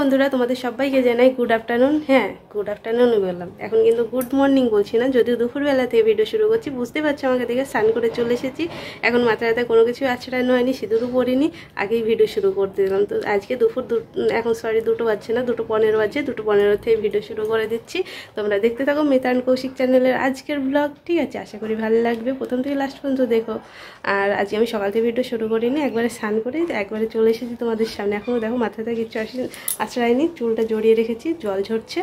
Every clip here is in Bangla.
বন্ধুরা, তোমাদের সবাইকে জানাই গুড আফটারনুন। হ্যাঁ, গুড আফটারনুনই বললাম, এখন কিন্তু গুড মর্নিং বলছি না, যদিও দুপুরবেলা থেকে ভিডিও শুরু করছি। বুঝতে পারছো আমাকে দেখে স্নান করে চলে এসেছি। এখন মাথায় কোনো কিছু আছড়ানো হয়নি, সিঁদুরও পরিনি, আগেই ভিডিও শুরু করতে দিলাম। তো আজকে এখন দুটো বাজছে না, 2:15 বাজছে, 2:15 থেকে ভিডিও শুরু করে দিচ্ছি। তোমরা দেখতে থাকো মিতা অ্যান্ড কৌশিক চ্যানেলের আজকের ব্লগ, ঠিক আছে? আশা করি ভালো লাগবে, প্রথম থেকে লাস্ট পর্যন্ত দেখো। আর আজকে আমি সকাল থেকে ভিডিও শুরু করিনি, একবারে স্নান করে একবারে চলে এসেছি তোমাদের সামনে। এখনও দেখো মাথাতে কিছু আশ্রয়নি, চুলটা জড়িয়ে রেখেছি, জল ঝরছে।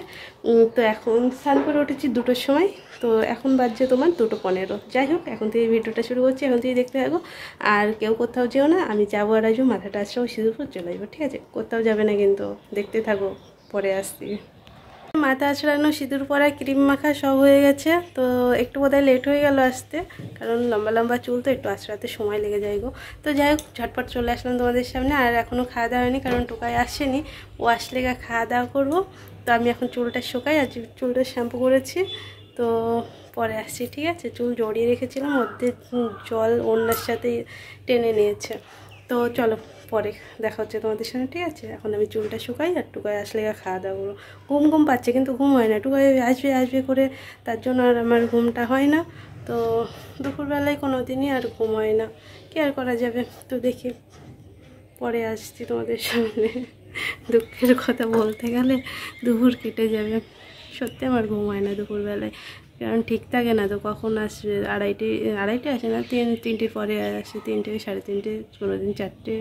তো এখন স্নান করে উঠেছি 2টোর সময়, তো এখন বাজছে তোমার 2:15। যাই হোক, এখন থেকে ভিডিওটা শুরু করছি, এখন থেকে দেখতে থাকো। আর কেউ কোথাও যেও না, আমি যাবো আর আসবো, মাথাটা আসবো, সিঁদুর পরে চলে আসবো, ঠিক আছে? কোথাও যাবে না কিন্তু, দেখতে থাকো, পরে আসছি। মাথা আঁচড়ানো, সিঁদুর পরা, ক্রিম মাখা সব হয়ে গেছে। তো একটু বোধহয় লেট হয়ে গেল আসতে, কারণ লম্বা লম্বা চুল তো একটু আঁচড়াতে সময় লেগে যায় গো। তো যাই হোক, ঝটপট চলে আসলাম তোমাদের সামনে। আর এখনও খাওয়া দাওয়া হয়নি, কারণ টোকাই আসেনি, ও আসলে খাওয়া দাওয়া করবো। তো আমি এখন চুলটা শুকাই, আর চুলটা শ্যাম্পু করেছি, তো পরে আসছি, ঠিক আছে? চুল জড়িয়ে রেখেছিলাম, মধ্যে জল ওড়নার সাথে টেনে নিয়েছে। তো চলো, পরে দেখা হচ্ছে তোমাদের সামনে, ঠিক আছে? এখন আমি চুলটা শুকাই, আর টুকাই আসলে খাওয়া দাওয়া করবো। ঘুম পাচ্ছে, কিন্তু ঘুম হয় না, টুকাই আসবে করে, তার জন্য আর আমার ঘুমটা হয় না। তো দুপুরবেলায় কোনো দিনই আর ঘুম হয় না, কি আর করা যাবে। তো দেখি পরে আসছি তোমাদের সামনে। দুঃখের কথা বলতে গেলে দুপুর কেটে যাবে, সত্যি আমার ঘুম হয় না দুপুরবেলায়, কারণ ঠিক থাকে না তো। কখন আসবে, আড়াইটে আসে না, 3টের পরে আসে, 3টে 3:30, কোনো দিন 4টে,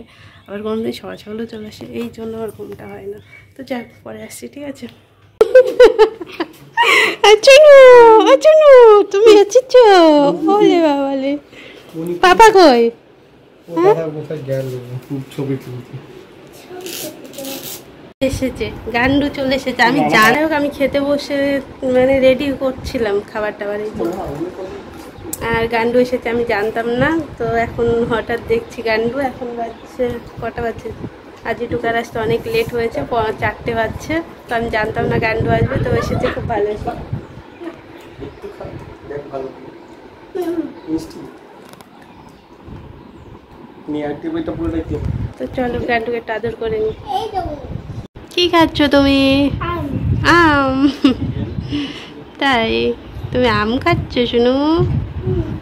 আবার কোনো দিন সকালেও চলে আসে, এই জন্য আমার ঘুমটা হয় না। তো যাক, পরে আসছি, ঠিক আছে? আচ্ছা, তুমি এসেছ? বলে বাবালে, পাপা কই? এসেছে গান্ডু, চলে এসেছে। আমি জানি, আমি খেতে বসে মানে রেডি করছিলাম খাবার টাবার, আর গান্ডু এসেছে, আমি জানতাম না। তো এখন হঠাৎ দেখছি গান্ডু। এখন বাজছে কটা বাজছে, আজ টুকার আসতে অনেক লেট হয়েছে, 4টে বাজছে। তো আমি জানতাম না গান্ডু আসবে, তো এসেছে, খুব ভালো হয়েছে। তো চলো গান্ডুকে একটু আদর করে নি। কি খাচ্ছ তুমি? আম? তাই তুমি আম খাচ্ছ? শুনো,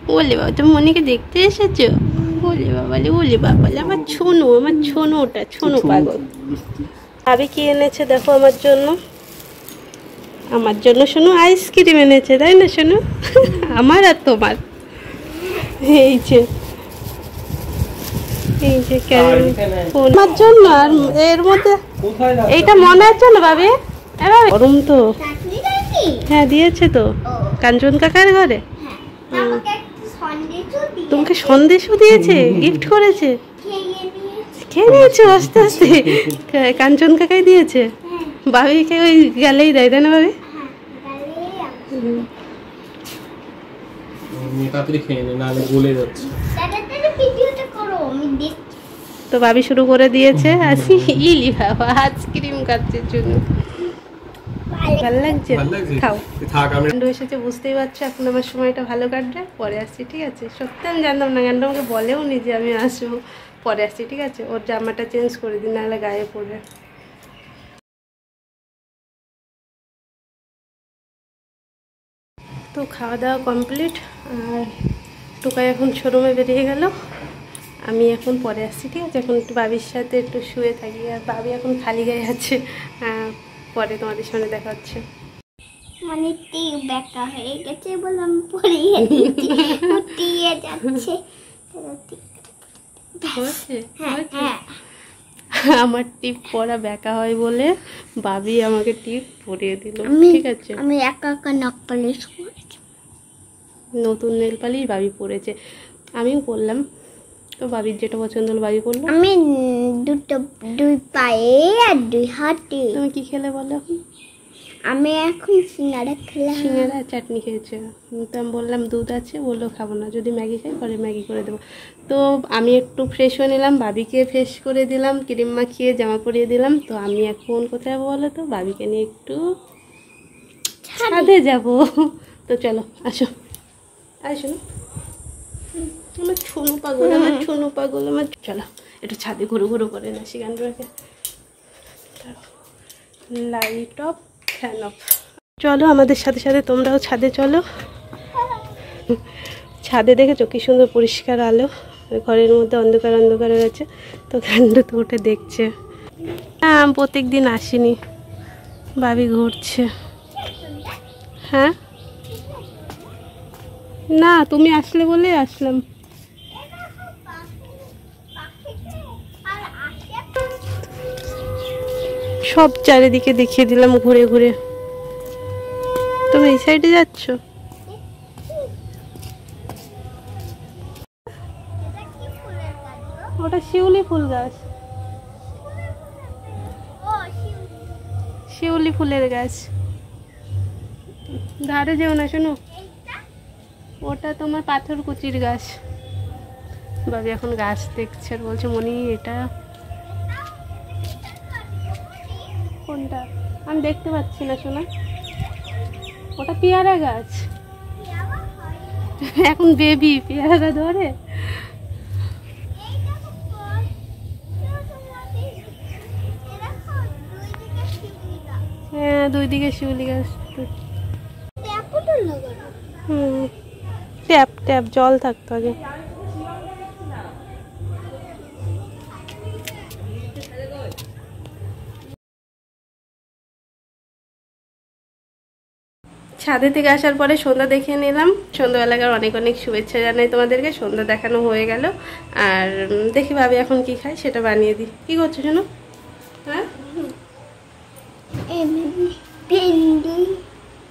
বলে বাবা, তুমি মনিকে দেখতে এসেছো? বলে বাবালে, বলে বাবালে, আমার ছোনোটা ছোনো পাগল। ভাবি কি এনেছে দেখো আমার জন্য শোনো, আইসক্রিম এনেছে, তাই না শোনো? আমার আর তোমার, এই যে আমার জন্য। আর এর মধ্যে এইটা মনে আছে না ভাবি? গরম তো, হ্যাঁ দিয়েছে তো, কাঞ্চন কাকার ঘরে। তোমাকে সন্দেশও দিয়েছে, গিফট করেছে, খেয়ে নিয়েছো আস্তে আস্তে? কাঞ্চন কাকাই দিয়েছে, ভাবিকে ওই গেলেই দেয়, তাই না ভাবি? তো ভাবি শুরু করে দিয়েছে, আসি ইলি বাবা আইসক্রিম খাচ্ছে জন্য। ভালো লাগছে, খাও। গান্ডু এসেছে, বুঝতেই পারছো, এখন আমার সময়টা ভালো কাটবে, পরে আসছি, ঠিক আছে? সত্যি আমি জানতাম না, গান্ডু আমাকে বলেও নি যে আমি আসবো, পরে আসছি, ঠিক আছে? ওর জামাটা চেঞ্জ করে দিন, নাহলে গায়ে পড়বে। তো খাওয়া দাওয়া কমপ্লিট, আর টুকাই এখন শোরুমে বেরিয়ে গেল, আমি এখন পরে আসছি, ঠিক আছে? এখন একটু বাবির সাথে একটু শুয়ে থাকি, আর বাবি এখন খালি গায়ে আছে। পরে তোমাদের সামনে দেখা হচ্ছে। মানে ব্যাকা হয়ে গেছে, বললাম পড়িয়ে দিচ্ছি, উঠিয়ে যাচ্ছে। আমার টিপ পরা ব্যাকা হয় বলে বাবি আমাকে টিপ পরিয়ে দিল, ঠিক আছে? আমি একা নখ পালিশ করেছি, নতুন নেল পালিশ বাবি পরেছে, আমিও পরলাম। তো বাবির যেটা পছন্দ হলো বাবি পরলো। আমি দুই পায়ে আর 2 হাতে। তুমি কি খেলে বলো এখন? আমি এখন সিঙ্গারা খেলাম। সিঙ্গারা চাটনি খেয়েছে, তো আমি বললাম দুধ আছে, বললো খাবো না, যদি ম্যাগি খাই পরে ম্যাগি করে দেবো। তো আমি একটু ফ্রেশ হয়ে নিলাম, বাবিকে ফ্রেশ করে দিলাম, ক্রিম মাখিয়ে জামা পরিয়ে দিলাম। তো আমি এখন কোথায় যাবো বলো তো? বাবিকে নিয়ে একটু ছাদে যাবো। তো চলো, আসো আসো, আমার ছোনু পাগল, আমার চলো একটু ছাদে ঘুরো করে না, গান্ডুকে লাইট অফ, ফ্যান অফ। চলো আমাদের সাথে সাথে তোমরাও ছাদে চলো। ছাদে দেখেছো কি সুন্দর পরিষ্কার আলো, ঘরের মধ্যে অন্ধকার অন্ধকার হয়ে গেছে। তো গান্ডু তো উঠে দেখছে। হ্যাঁ, প্রত্যেক দিন আসিনি, ভাবি ঘুরছে। হ্যাঁ, না তুমি আসলে বলে আসলাম। সব চারিদিকে দেখিয়ে দিলাম ঘুরে ঘুরে। তুমি এই সাইডে যাচ্ছ? ওটা শিউলি ফুল গাছ, শিউলি ফুলের গাছ। ধারে যেও না, শোনো, ওটা তোমার পাথরকুচির গাছ। বাবু এখন গাছ দেখছে আর বলছে মনি এটা কোনটা, আমি দেখতে পাচ্ছি না শোনা। ওটা পেয়ারা গাছ। এখন বেবি পেয়ারা ধরে। হ্যাঁ, দুই দিকে শিউলি গাছ। ট্যাপ ট্যাপ জল থাকতো আগে। ছাদে থেকে আসার পরে সন্ধ্যা দেখে নিলাম। সন্ধ্যাবেলাকার অনেক অনেক শুভেচ্ছা জানাই তোমাদেরকে। সন্ধ্যা দেখানো হয়ে গেল, আর দেখি ভাবি এখন কি খায় সেটা বানিয়ে দিই। কি করছো শোনো? হ্যাঁ,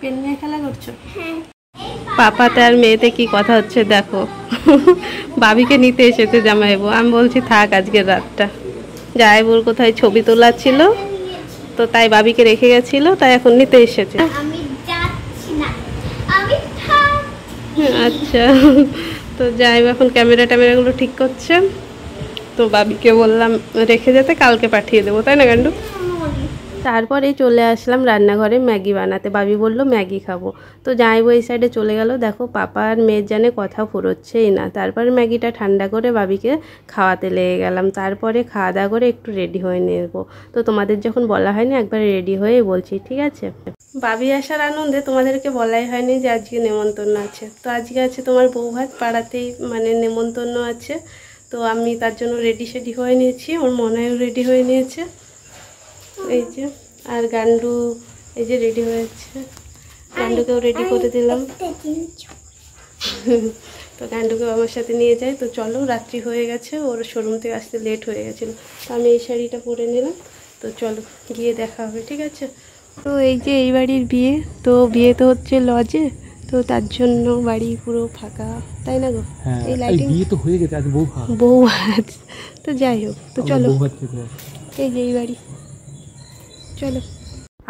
পেন নিয়ে খেলা করছো? পাপাতে আর মেয়েতে কি কথা হচ্ছে দেখো। ভাবিকে নিতে এসেছে জামাইবু, আমি বলছি থাক আজকের রাতটা। জামাইবুর কোথায় ছবি তোলা ছিল, তো তাই ভাবিকে রেখে গেছিল, তাই এখন নিতে এসেছে। আচ্ছা, তো যাই এখন ক্যামেরা ট্যামেরাগুলো ঠিক করছে। তো ভাবিকে বললাম রেখে যেতে, কালকে পাঠিয়ে দেবো, তাই না গান্ডু? তারপরে চলে আসলাম রান্নাঘরে ম্যাগি বানাতে। ভাবি বলল ম্যাগি খাবো, তো যাইবো এই সাইডে চলে গেল। দেখো পাপা আর মেয়ের জানে কথা ফুরোচ্ছেই না। তারপরে ম্যাগিটা ঠান্ডা করে ভাবিকে খাওয়াতে লেগে গেলাম। তারপরে খাওয়া দাওয়া করে একটু রেডি হয়ে নেব। তো তোমাদের যখন বলা হয়নি একবার রেডি হয়ে বলছি, ঠিক আছে? ভাবি আসার আনন্দে তোমাদেরকে বলাই হয়নি যে আজকে নেমন্তন্ন আছে। তো আজকে আছে তোমার বউ ভাত, পাড়াতেই মানে নেমন্তন্ন আছে। তো আমি তার জন্য রেডি সেডি হয়ে নিয়েছি, ওর মনেও রেডি হয়ে নিয়েছে। এই যে, আর গান্ডু এই যে রেডি হয়েছে, গান্ডুকেও রেডি করে দিলাম। তো গান্ডুকেও আমার সাথে নিয়ে যাই। তো চলো, রাত্রি হয়ে গেছে, ওর শোরুম থেকে আসতে লেট হয়ে গেছিলো। তো আমি এই শাড়িটা পরে নিলাম। তো চলো গিয়ে দেখা হবে, ঠিক আছে? তো এই যে এই বাড়ির বিয়ে, তো বিয়ে তো হচ্ছে লজে, তো তার জন্য বাড়ি পুরো ফাঁকা, তাই না গো? এই লাইটিং বিয়ে তো হয়ে গেছে, আজ বউ ভাত। তো যাই হোক, তো চলো এই যে এই বাড়ি, চলো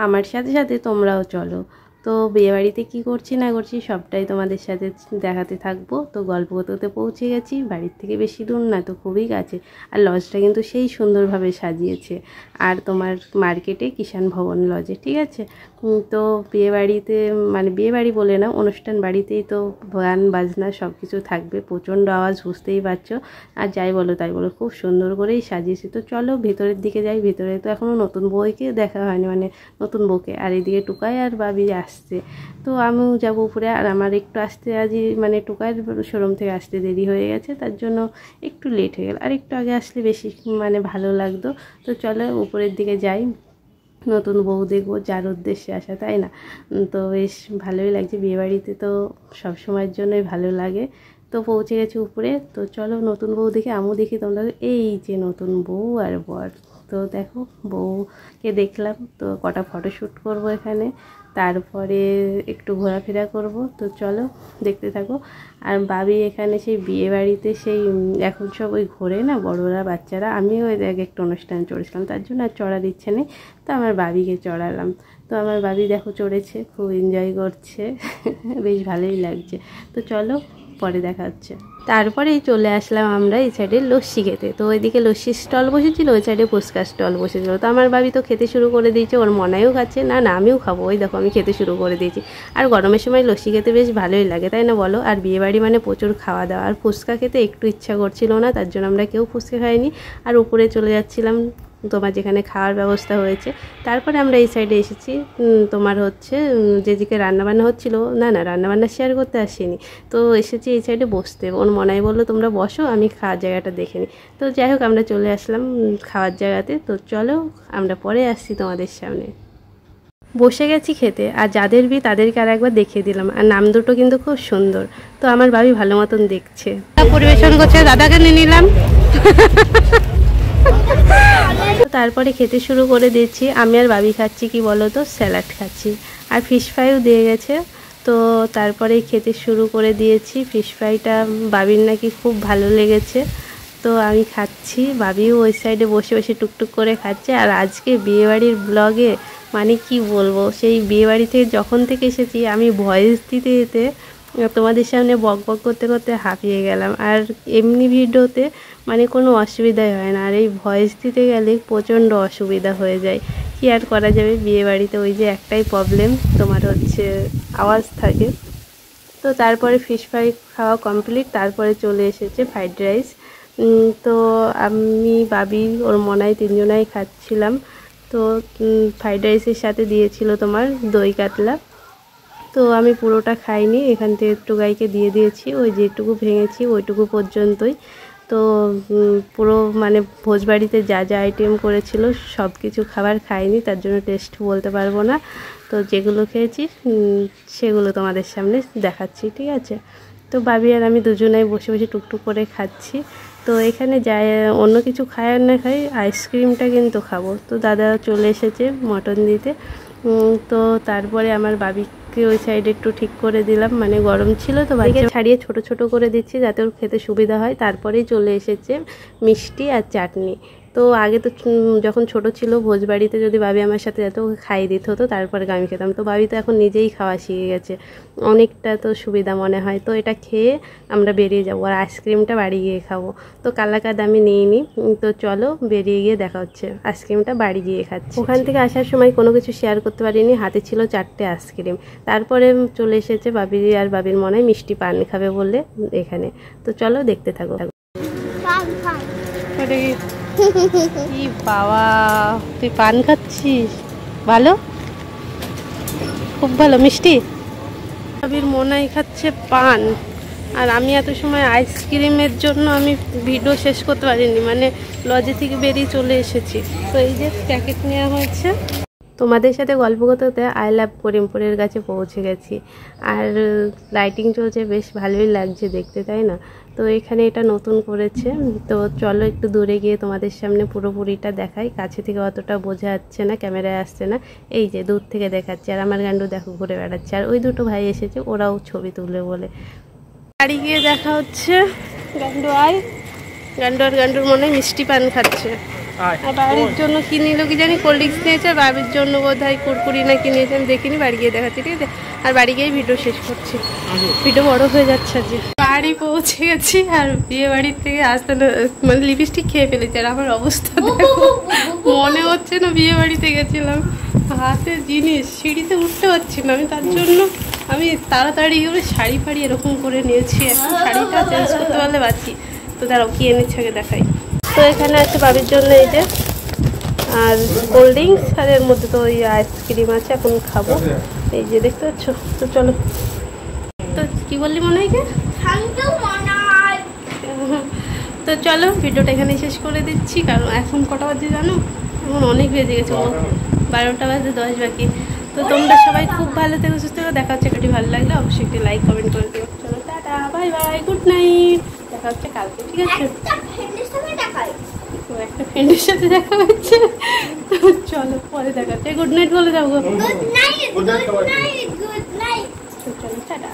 আমার সাথে সাথে তোমরাও চলো। তো বিয়েবাড়িতে কি করছি না করছি সবটাই তোমাদের সাথে দেখাতে থাকবো। তো গল্প করতে পৌঁছে গেছি, বাড়ির থেকে বেশি দূর না, তো খুবই কাছে। আর লজটা কিন্তু সেই সুন্দরভাবে সাজিয়েছে, আর তোমার মার্কেটে কিষাণ ভবন লজে, ঠিক আছে? তো বিয়েবাড়িতে মানে বিয়েবাড়ি বলে না, অনুষ্ঠান বাড়িতেই তো গান বাজনা সব কিছু থাকবে, প্রচণ্ড আওয়াজ, বুঝতেই পারছো। আর যাই বলো তাই বলো, খুব সুন্দর করেই সাজিয়েছে। তো চলো ভেতরের দিকে যাই। ভেতরে তো এখনও নতুন বউকে দেখা হয়নি, মানে নতুন বউকে। আর এদিকে টুকাই আর ভাবি আসছে, তো আমিও যাবো উপরে। আর আমার একটু আসতে আজই মানে টুকাইয়ের শোরুম থেকে আসতে দেরি হয়ে গেছে, তার জন্য একটু লেট হয়ে গেল। আর একটু আগে আসলে বেশি মানে ভালো লাগতো। তো চলো উপরের দিকে যাই, নতুন বউ দেখবো, যার উদ্দেশ্যে আসা, তাই না? তো বেশ ভালোই লাগছে। বিয়েবাড়িতে তো সব সময়ের জন্যই ভালো লাগে। তো পৌঁছে গেছি উপরে। তো চলো নতুন বউ দেখে আমিও দেখি তোমরা। এই যে নতুন বউ আর বর, তো দেখো বউকে দেখলাম। তো কটা ফটোশ্যুট করবো এখানে, তারপরে একটু ঘোরাফেরা করব। তো চলো দেখতে থাকো। আর ভাবি এখানে সেই বিয়ে বাড়িতে সেই এখন সব ওই ঘোরে না বড়রা বাচ্চারা, আমিও ওই এক একটা অনুষ্ঠানে চড়েছিলাম, তার জন্য আর চড়ার ইচ্ছে নেই। তো আমার ভাবিকে চড়ালাম। তো আমার ভাবি দেখো চড়েছে, খুব এনজয় করছে। বেশ ভালোই লাগছে। তো চলো পরে দেখা হচ্ছে। তারপরেই চলে আসলাম আমরা এই সাইডে লস্যি খেতে। তো ওইদিকে লস্যির স্টল বসেছিল, ওই সাইডে ফুচকার স্টল বসেছিল। তো আমার ভাবি তো খেতে শুরু করে দিয়েছে, ওর মনায়ও খাচ্ছে। না না আমিও খাবো, ওই দেখো আমি খেতে শুরু করে দিয়েছি। আর গরমের সময় লস্যি খেতে বেশ ভালোই লাগে, তাই না বলো? আর বিয়েবাড়ি মানে প্রচুর খাওয়া দাওয়া। আর ফুচকা খেতে একটু ইচ্ছা করছিল না, তার জন্য আমরা কেউ ফুচকা খাইনি। আর উপরে চলে যাচ্ছিলাম তোমার যেখানে খাওয়ার ব্যবস্থা হয়েছে। তারপরে আমরা এই সাইডে এসেছি, তোমার হচ্ছে যেদিকে রান্নাবান্না হচ্ছিলো, না রান্নাবান্না শেয়ার করতে আসিনি, তো এসেছি এই সাইডে বসতে। ওর মনাই বললো তোমরা বসো, আমি খাওয়ার জায়গাটা দেখে নিই। তো যাই হোক আমরা চলে আসলাম খাওয়ার জায়গাতে। তো চলো আমরা পরে আসছি তোমাদের সামনে। বসে গেছি খেতে, আর যাদের বি তাদেরকে আর একবার দেখিয়ে দিলাম। আর নাম দুটো কিন্তু খুব সুন্দর, তো আমার ভাবি ভালো মতন দেখছে। পরিবেশন করছে, দাদাকে নিয়ে নিলাম। তারপরে খেতে শুরু করে দিচ্ছি। আমি আর ভাবি খাচ্ছি কি বলো তো, স্যালাড খাচ্ছি, আর ফিশ ফ্রাইও দিয়ে গেছে। তো তারপরে খেতে শুরু করে দিয়েছি। ফিশ ফ্রাইটা ভাবির নাকি খুব ভালো লেগেছে, তো আমি খাচ্ছি। ভাবিও ওই সাইডে বসে বসে টুকটুক করে খাচ্ছে। আর আজকে বিয়েবাড়ির ব্লগে মানে কি বলবো, সেই বিয়েবাড়ি থেকে যখন থেকে এসেছি আমি ভয়েস দিতে দিতে তোমাদের সামনে বক বক করতে করতে হাঁপিয়ে গেলাম। আর এমনি ভিডিওতে মানে কোনো অসুবিধাই হয় না, আর এই ভয়েস দিতে গেলে প্রচণ্ড অসুবিধা হয়ে যায়। কি আর করা যাবে, বিয়েবাড়িতে ওই যে একটাই প্রবলেম, তোমার হচ্ছে আওয়াজ থাকে। তো তারপরে ফিশ ফ্রাই খাওয়া কমপ্লিট, তারপরে চলে এসেছে ফ্রাইড রাইস। তো আমি ভাবি ওর মনাই তিনজনাই খাচ্ছিলাম। তো ফ্রাইড রাইসের সাথে দিয়েছিল তোমার দই কাতলা। তো আমি পুরোটা খাইনি, এখান থেকে একটু গাইকে দিয়ে দিয়েছি, ওই যেটুকু ভেঙেছি ওইটুকু পর্যন্তই। তো পুরো মানে ভোজবাড়িতে যা যা আইটেম করেছিল সব কিছু খাবার খাইনি, তার জন্য টেস্ট বলতে পারবো না। তো যেগুলো খেয়েছি সেগুলো তোমাদের সামনে দেখাচ্ছি, ঠিক আছে। তো ভাবি আর আমি দুজনেই বসে বসে টুকটুক করে খাচ্ছি। তো এখানে যাই অন্য কিছু খাই আর না খাই, আইসক্রিমটা কিন্তু খাবো। তো দাদা চলে এসেছে মটন দিতে। তো তারপরে আমার ভাবিকে ওই সাইডে একটু ঠিক করে দিলাম, মানে গরম ছিল তো ভাইকে ছাড়িয়ে ছোট ছোট করে দিচ্ছি যাতে ওর খেতে সুবিধা হয়। তারপরেই চলে এসেছে মিষ্টি আর চাটনি। তো আগে তো যখন ছোট ছিল ভোজবাড়িতে যদি ভাবি আমার সাথে যেত ওকে খাইয়ে দিতে হতো, তারপরে আমি খেতাম। তো ভাবি তো এখন নিজেই খাওয়া শিখে গেছে, অনেকটা তো সুবিধা মনে হয়। তো এটা খেয়ে আমরা বেরিয়ে যাবো, আর আইসক্রিমটা বাড়ি গিয়ে খাবো। তো কালাকাদ আমি নিইনি, তো চলো বেরিয়ে গিয়ে দেখা হচ্ছে। আইসক্রিমটা বাড়ি গিয়ে খাচ্ছি। ওখান থেকে আসার সময় কোনো কিছু শেয়ার করতে পারিনি, হাতে ছিল 4টে আইসক্রিম। তারপরে চলে এসেছে ভাবি আর ভাবির মনে হয় মিষ্টি পান খাবে বলে এখানে। তো চলো দেখতে থাকো। কি বাবা, তুই পান খাচ্ছিস? ভালো, খুব ভালো মিষ্টি। ভাবির মনাই খাচ্ছে পান, আর আমি এত সময় আইসক্রিমের জন্য আমি ভিডিও শেষ করতে পারিনি, মানে লজে থেকে বেরিয়ে চলে এসেছি। তো এই যে প্যাকেট নেওয়া হয়েছে। তোমাদের সাথে গল্প করতে করতে আই লাভ করিমপুরের কাছে পৌঁছে গেছি। আর লাইটিং চলছে, বেশ ভালোই লাগছে দেখতে, তাই না? তো এখানে এটা নতুন করেছে। তো চলো একটু দূরে গিয়ে তোমাদের সামনে পুরোপুরিটা দেখাই। কাছে থেকে অতটা বোঝা যাচ্ছে না, ক্যামেরায় আসছে না, এই যে দূর থেকে দেখাচ্ছে। আর আমার গান্ডু দেখো ঘুরে বেড়াচ্ছে, আর ওই দুটো ভাই এসেছে, ওরাও ছবি তুলে বলে। বাড়ি গিয়ে দেখা হচ্ছে। গান্ডু আয়, গান্ডু আর গান্ডুর মনে হয় মিষ্টি পান খাচ্ছে। আর বাড়ির জন্য কি নিল কি জানি, কোল্ড ড্রিঙ্কস নিয়েছে, আর বাড়ির জন্য বোধ হয় কুরকুরি না কি নিয়েছে, আমি দেখিনি। বাড়ি গিয়ে দেখাচ্ছি, ঠিক আছে? আর বাড়ি গিয়ে ভিডিও শেষ করছি, ভিডিও বড় হয়ে যাচ্ছে আজকে। বাড়ি পৌঁছে গেছি, আর বিয়ে বাড়ির থেকে আসতে মানে লিপস্টিক খেয়ে ফেলেছি। আর আমার অবস্থা দেখো, মনে হচ্ছে না বিয়ে বাড়িতে গেছিলাম। হাতে জিনিস, সিঁড়িতে উঠতে পারছি না আমি, তার জন্য আমি তাড়াতাড়ি করে শাড়ি ফাড়ি এরকম করে নিয়েছি। এখন শাড়িটা চেঞ্জ করতে পারলে বাঁচি। তো দাঁড়াও কি এনেছে আগে দেখাই। তো এখানে আছে বাবির জন্য এই যে, আর কোল্ড ড্রিঙ্কস, আর এর মধ্যে তো ওই আইসক্রিম আছে, এখন খাবো। এই যে দেখতে পাচ্ছ। তো চলো। তো কি বললি মনে হয়? তো চলো ভিডিওটা এখানে শেষ করে দিচ্ছি, কারণ এখন কটা বাজে জানো? এখন অনেক বেজে গেছে, 12টা বাজে 10 বাকি। তো তোমরা সবাই খুব ভালো থেকো, সুস্থ থেকো। দেখা হচ্ছে, একটি ভালো লাগলে অবশ্যই একটি লাইক কমেন্ট করে দিও। চলো tata, bye bye, good night. দেখা হচ্ছে কালকে, ঠিক আছে? একটা ফ্রেন্ডের সাথে দেখা হচ্ছে। চলো পরে দেখা হচ্ছে। গুড নাইট বলে যাবো। Good night, good night, good night. চলো টাটা।